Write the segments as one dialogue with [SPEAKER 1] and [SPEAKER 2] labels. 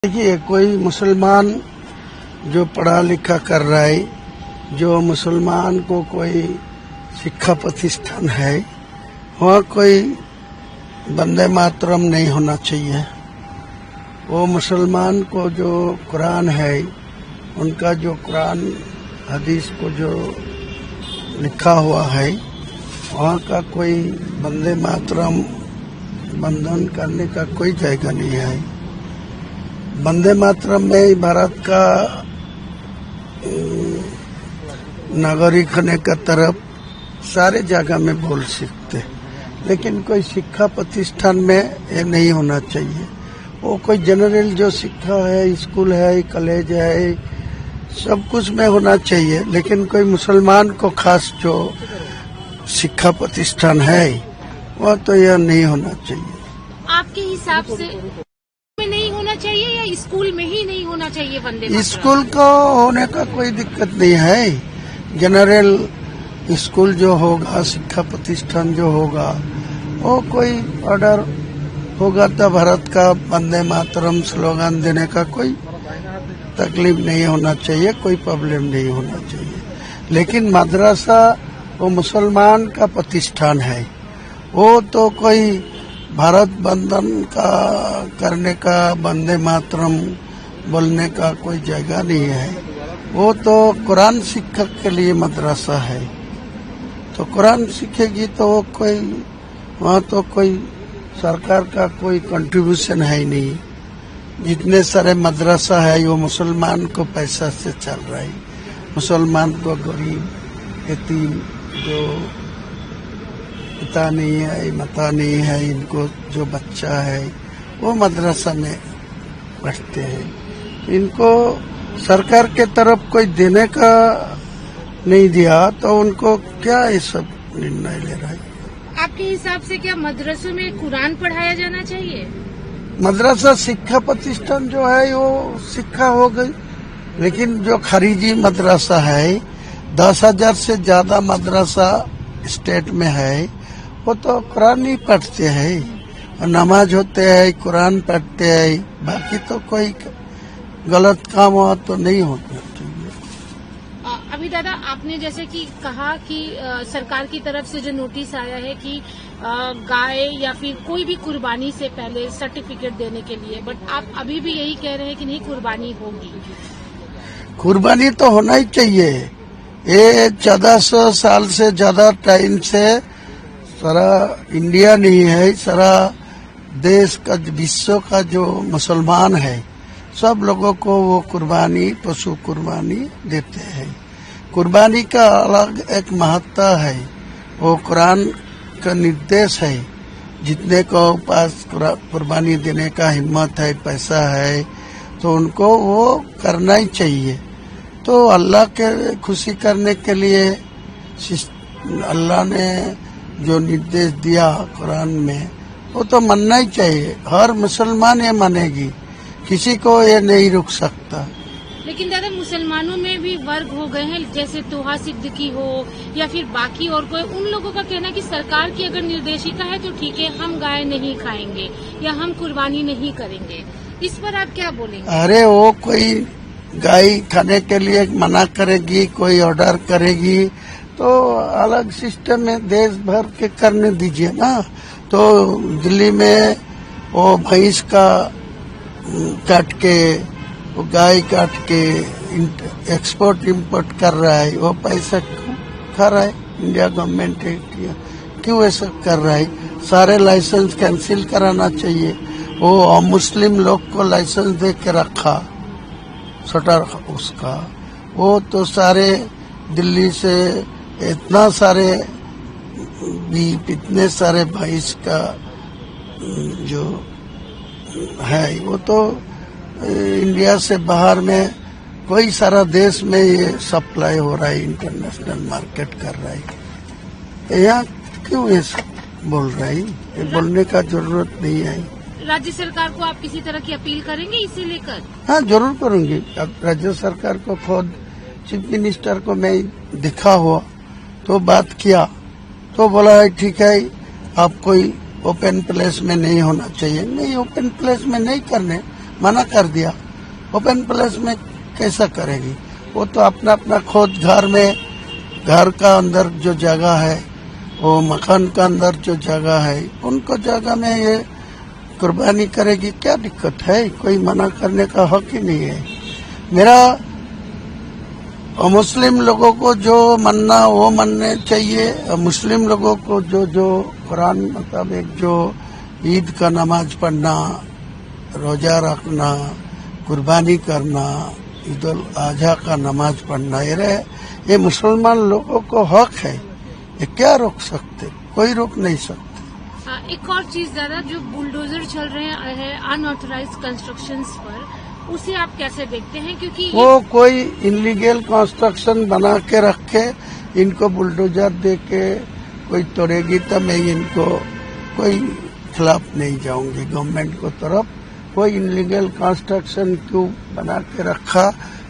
[SPEAKER 1] देखिए, कोई मुसलमान जो पढ़ा लिखा कर रहा है, जो मुसलमान को कोई शिक्षा प्रतिष्ठान है, वहाँ कोई वंदे मातरम नहीं होना चाहिए। वो मुसलमान को जो कुरान है, उनका जो कुरान हदीस को जो लिखा हुआ है, वहाँ का कोई वंदे मातरम बंधन करने का कोई जगह नहीं है। वंदे मातरम में भारत का नागरिक होने का तरफ सारे जगह में बोल सकते, लेकिन कोई शिक्षा प्रतिष्ठान में ये नहीं होना चाहिए। वो कोई जनरल जो शिक्षा है, स्कूल है, कॉलेज है, सब कुछ में होना चाहिए, लेकिन कोई मुसलमान को खास जो शिक्षा प्रतिष्ठान है, वह तो यह नहीं होना चाहिए।
[SPEAKER 2] आपके हिसाब से में नहीं होना चाहिए या स्कूल में ही नहीं होना चाहिए वंदे मातरम?
[SPEAKER 1] स्कूल को होने का कोई दिक्कत नहीं है। जनरल स्कूल जो होगा, शिक्षा प्रतिष्ठान जो होगा, वो कोई ऑर्डर होगा तो भारत का वंदे मातरम स्लोगन देने का कोई तकलीफ नहीं होना चाहिए, कोई प्रॉब्लम नहीं होना चाहिए। लेकिन मदरसा वो मुसलमान का प्रतिष्ठान है, वो तो कोई भारत बंधन का करने का, वंदे मातरम बोलने का कोई जगह नहीं है। वो तो कुरान शिक्षक के लिए मदरसा है, तो कुरान सीखेगी तो वो कोई वहाँ तो कोई सरकार का कोई कंट्रीब्यूशन है ही नहीं। जितने सारे मदरसा है वो मुसलमान को पैसा से चल रहा है। मुसलमान को गरीब, यतीम, जो पिता नहीं है, माता नहीं है, इनको जो बच्चा है वो मदरसा में पढ़ते हैं। इनको सरकार के तरफ कोई देने का नहीं दिया, तो उनको क्या ये सब निर्णय ले रहा है?
[SPEAKER 2] आपके हिसाब से क्या मदरसों में कुरान पढ़ाया जाना चाहिए?
[SPEAKER 1] मदरसा शिक्षा प्रतिष्ठान जो है वो शिक्षा हो गई, लेकिन जो खारिजी मदरसा है, 10,000 से ज्यादा मदरसा स्टेट में है, वो तो कुरान ही पढ़ते हैं, नमाज होते हैं, कुरान पढ़ते हैं, बाकी तो कोई गलत काम हुआ तो नहीं होना चाहिए।
[SPEAKER 2] अभी दादा, आपने जैसे कि कहा कि सरकार की तरफ से जो नोटिस आया है कि गाय या फिर कोई भी कुर्बानी से पहले सर्टिफिकेट देने के लिए, बट आप अभी भी यही कह रहे हैं कि नहीं, कुर्बानी होगी।
[SPEAKER 1] कुर्बानी तो होना ही चाहिए। ये 1400 साल से ज्यादा टाइम से सारा इंडिया नहीं है, सारा देश का, विश्व का जो मुसलमान है, सब लोगों को वो कुर्बानी, पशु कुर्बानी देते हैं। कुर्बानी का अलग एक महत्ता है, वो कुरान का निर्देश है। जितने को पास कुर्बानी देने का हिम्मत है, पैसा है, तो उनको वो करना ही चाहिए। तो अल्लाह के खुशी करने के लिए अल्लाह ने जो निर्देश दिया कुरान में, वो तो मानना ही चाहिए। हर मुसलमान ये मानेगी, किसी को ये नहीं रुक सकता।
[SPEAKER 2] लेकिन दादा, मुसलमानों में भी वर्ग हो गए हैं, जैसे तोहा सिद्दीकी हो या फिर बाकी और कोई, उन लोगों का कहना है कि सरकार की अगर निर्देशिका है तो ठीक है, हम गाय नहीं खाएंगे या हम कुर्बानी नहीं करेंगे। इस पर आप क्या बोलेंगे? अरे
[SPEAKER 1] वो कोई गाय खाने के लिए मना करेगी, कोई ऑर्डर करेगी, तो अलग सिस्टम में देश भर के करने दीजिए ना। तो दिल्ली में वो भैंस का काट के, वो गाय काट के एक्सपोर्ट इंपोर्ट कर रहा है, वो पैसा क्यों खा रहा है? इंडिया गवर्नमेंट क्यों ऐसा कर रहा है? सारे लाइसेंस कैंसिल कराना चाहिए। वो मुस्लिम लोग को लाइसेंस दे के रखा, शटर उसका, वो तो सारे दिल्ली से इतना सारे बीफ, इतने सारे भैंस का जो है, वो तो इंडिया से बाहर में कोई सारा देश में ये सप्लाई हो रहा है, इंटरनेशनल मार्केट कर रहा है। यहाँ क्यों ये सब बोल रहा है? ये बोलने का जरूरत नहीं है।
[SPEAKER 2] राज्य सरकार को आप किसी तरह की अपील करेंगे इसे लेकर?
[SPEAKER 1] हाँ, जरूर करूंगी। अब राज्य सरकार को खुद चीफ मिनिस्टर को मैं दिखा हुआ तो बात किया, तो बोला है ठीक है, आप कोई ओपन प्लेस में नहीं होना चाहिए। नहीं, ओपन प्लेस में नहीं करने, मना कर दिया। ओपन प्लेस में कैसा करेगी? वो तो अपना अपना खुद घर में, घर का अंदर जो जगह है, वो मकान का अंदर जो जगह है, उनको जगह में ये कुर्बानी करेगी, क्या दिक्कत है? कोई मना करने का हक ही नहीं है। मेरा मुस्लिम लोगों को जो मानना वो मानने चाहिए, और मुस्लिम लोगों को जो कुरान मुताबिक जो ईद का नमाज पढ़ना, रोजा रखना, कुर्बानी करना, ईद उल अजहा का नमाज पढ़ना, ये मुसलमान लोगों को हक है। ये क्या रोक सकते? कोई रोक नहीं सकते।
[SPEAKER 2] एक और चीज दादा, जो बुलडोजर चल रहे हैं अनऑथराइज्ड कंस्ट्रक्शंस पर, उसे आप कैसे देखते हैं? क्योंकि
[SPEAKER 1] वो कोई इनलीगल कंस्ट्रक्शन बना के रखे, इनको बुलडोजर दे के कोई तोड़ेगी तो मैं इनको कोई खिलाफ नहीं जाऊंगी। गवर्नमेंट को तरफ कोई इनलीगल कंस्ट्रक्शन क्यों बना के रखा,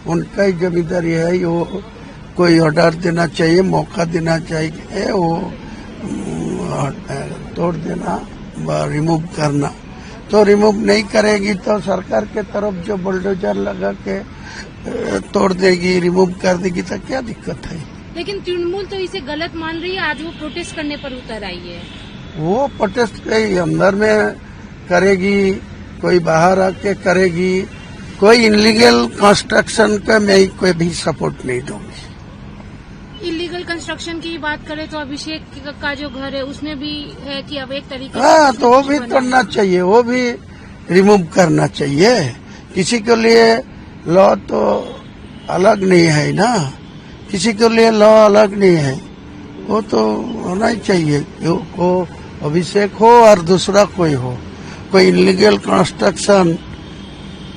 [SPEAKER 1] उनका ही जिम्मेदारी है। वो कोई ऑर्डर देना चाहिए, मौका देना चाहिए, वो तोड़ देना व रिमूव करना। तो रिमूव नहीं करेगी तो सरकार के तरफ जो बुलडोजर लगा के तोड़ देगी, रिमूव कर देगी, तो क्या दिक्कत है?
[SPEAKER 2] लेकिन तृणमूल तो इसे गलत मान रही है। आज वो प्रोटेस्ट करने पर उतर आई है।
[SPEAKER 1] वो प्रोटेस्ट कहीं अंदर में करेगी, कोई बाहर आके करेगी। कोई इनलीगल कंस्ट्रक्शन का मैं कोई भी सपोर्ट नहीं दूंगी।
[SPEAKER 2] इलीगल कंस्ट्रक्शन की बात करें तो अभिषेक का जो घर है उसमें भी है कि अब एक तरीके से
[SPEAKER 1] हाँ, तो वो भी तोड़ना चाहिए, वो भी रिमूव करना चाहिए। किसी के लिए लॉ तो अलग नहीं है ना, किसी के लिए लॉ अलग नहीं है। वो तो होना ही चाहिए, को अभिषेक हो और दूसरा कोई हो। कोई इलीगल कंस्ट्रक्शन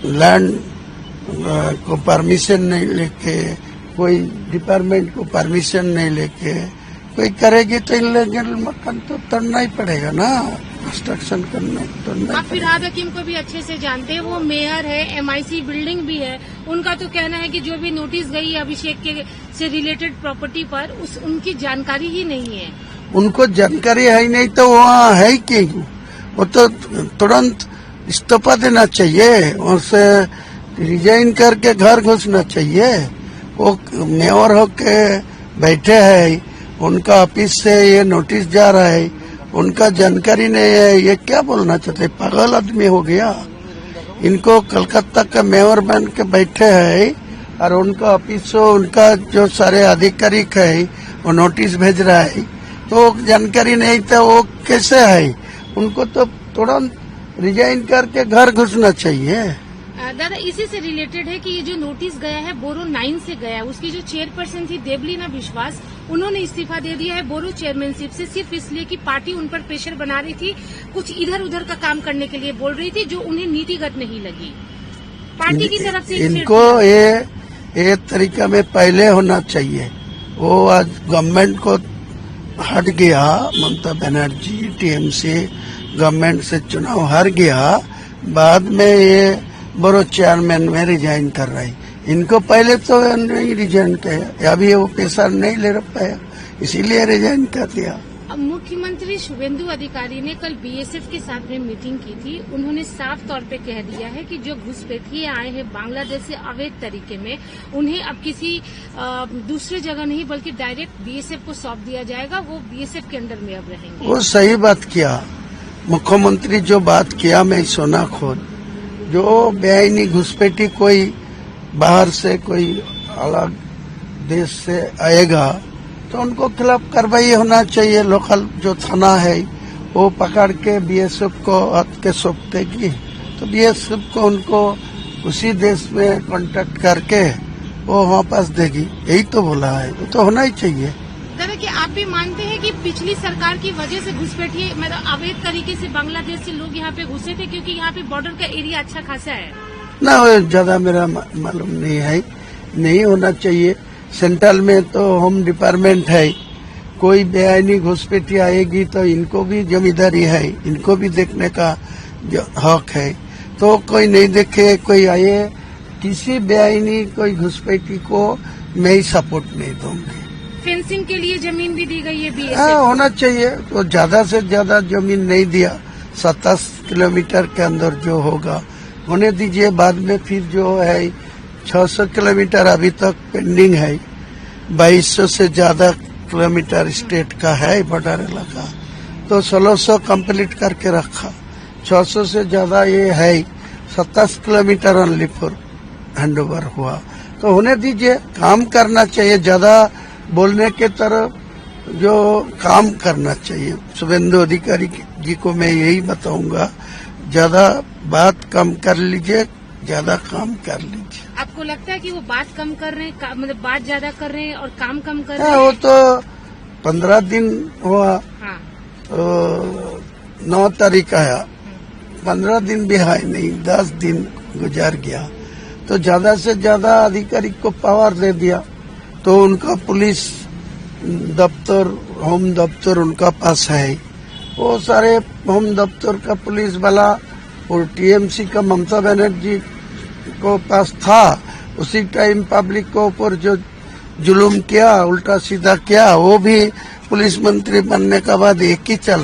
[SPEAKER 1] लैंड को परमिशन नहीं लेके, कोई डिपार्टमेंट को परमिशन नहीं लेके कोई करेगी तो इलीगल मकान तो तोड़ना ही पड़ेगा ना, कंस्ट्रक्शन करना तोड़ना।
[SPEAKER 2] आप फिरहाद हकीम को भी अच्छे से जानते हैं, वो मेयर है, MIC बिल्डिंग भी है। उनका तो कहना है कि जो भी नोटिस गई है अभिषेक के से रिलेटेड प्रॉपर्टी पर, उनकी जानकारी ही नहीं है।
[SPEAKER 1] उनको जानकारी है ही नहीं तो वहाँ है क्यों? वो तो तुरंत इस्तीफा देना चाहिए, उनसे रिजाइन करके घर घुसना चाहिए। वो मेयर होके बैठे हैं, उनका ऑफिस से ये नोटिस जा रहा है, उनका जानकारी नहीं है। ये क्या बोलना चाहते? पागल आदमी हो गया। इनको कलकत्ता का मेयर बन के बैठे हैं और उनका ऑफिस से उनका जो सारे अधिकारिक है वो नोटिस भेज रहा है, तो जानकारी नहीं तो वो कैसे है? उनको तो तुरंत रिजाइन करके घर घुसना चाहिए।
[SPEAKER 2] दादा, इसी से रिलेटेड है कि ये जो नोटिस गया है बोरो 9 से गया है। उसकी जो चेयरपर्सन थी देवलीना विश्वास, उन्होंने इस्तीफा दे दिया है बोरो चेयरमैनशिप से, सिर्फ इसलिए कि पार्टी उन पर प्रेशर बना रही थी, कुछ इधर उधर का काम करने के लिए बोल रही थी जो उन्हें नीतिगत नहीं लगी। पार्टी की तरफ से
[SPEAKER 1] इनको ये तरीका में पहले होना चाहिए। वो आज गवर्नमेंट को हट गया, ममता बनर्जी TMC गवर्नमेंट से चुनाव हार गया, बाद में ये बोरो चेयरमैन में रिजाइन कर रहा है। इनको पहले तो नहीं रिजाइन किया, अभी वो पैसा नहीं ले पाया, इसीलिए रिजाइन कर दिया।
[SPEAKER 2] मुख्यमंत्री शुभेंदु अधिकारी ने कल BSF के साथ में मीटिंग की थी। उन्होंने साफ तौर पे कह दिया है कि जो घुसपैठिए आए हैं बांग्लादेश से अवैध तरीके में, उन्हें अब किसी दूसरे जगह नहीं बल्कि डायरेक्ट BSF को सौंप दिया जाएगा। वो BSF के अंडर में अब रहेंगे। वो
[SPEAKER 1] सही बात किया मुख्यमंत्री, जो बात किया मैं सुना खुद। जो बेआईनी घुसपैठी कोई बाहर से कोई अलग देश से आएगा तो उनको खिलाफ कार्रवाई होना चाहिए। लोकल जो थाना है वो पकड़ के BSF को हाथ के सौंप देगी, तो BSF को उनको उसी देश में कांटेक्ट करके वो वापस देगी। यही तो बोला है, वो तो होना ही चाहिए।
[SPEAKER 2] दादा, कि आप भी मानते हैं कि पिछली सरकार की वजह से घुसपैठिए मतलब अवैध तरीके से बांग्लादेश से लोग यहाँ पे घुसे थे, क्योंकि यहाँ पे बॉर्डर का एरिया अच्छा खासा है
[SPEAKER 1] ना? ज्यादा मेरा मालूम नहीं है, नहीं होना चाहिए। सेंट्रल में तो होम डिपार्टमेंट है, कोई बेआईनी घुसपैठी आएगी तो इनको भी जिम्मेदारी है, इनको भी देखने का हक है। तो कोई नहीं देखे, कोई आए, किसी बेआईनी कोई घुसपैठी को मैं सपोर्ट नहीं दूंगी।
[SPEAKER 2] फेंसिंग के लिए जमीन भी दी गई है BSF।
[SPEAKER 1] हाँ, होना चाहिए। तो ज्यादा से ज्यादा जमीन नहीं दिया, 27 किलोमीटर के अंदर जो होगा होने दीजिए, बाद में फिर जो है 600 किलोमीटर अभी तक पेंडिंग है। 2200 से ज्यादा किलोमीटर स्टेट का है बॉर्डर इलाका, तो 1600 कंप्लीट करके रखा। 600 से ज्यादा ये है, 27 किलोमीटर ओनली फॉर हैंडओवर हुआ। तो होने दीजिए, काम करना चाहिए, ज्यादा बोलने के तरफ जो काम करना चाहिए। शुभेंदु अधिकारी जी को मैं यही बताऊंगा, ज्यादा बात कम कर लीजिए, ज्यादा काम कर लीजिए।
[SPEAKER 2] आपको लगता है कि वो बात कम कर रहे हैं, मतलब बात ज्यादा कर रहे हैं और काम कम कर रहे
[SPEAKER 1] है,
[SPEAKER 2] हैं?
[SPEAKER 1] वो तो 15 दिन हुआ,
[SPEAKER 2] हाँ।
[SPEAKER 1] तो 9 तारीख आया, 15 दिन भी है नहीं, 10 दिन गुजर गया। तो ज्यादा से ज्यादा अधिकारी को पावर दे दिया, तो उनका पुलिस दफ्तर, होम दफ्तर उनका पास है। वो सारे होम दफ्तर का पुलिस वाला और टीएमसी का ममता बनर्जी को पास था। उसी टाइम पब्लिक को ऊपर जो जुलूम किया, उल्टा सीधा किया, वो भी पुलिस मंत्री बनने के बाद एक ही चल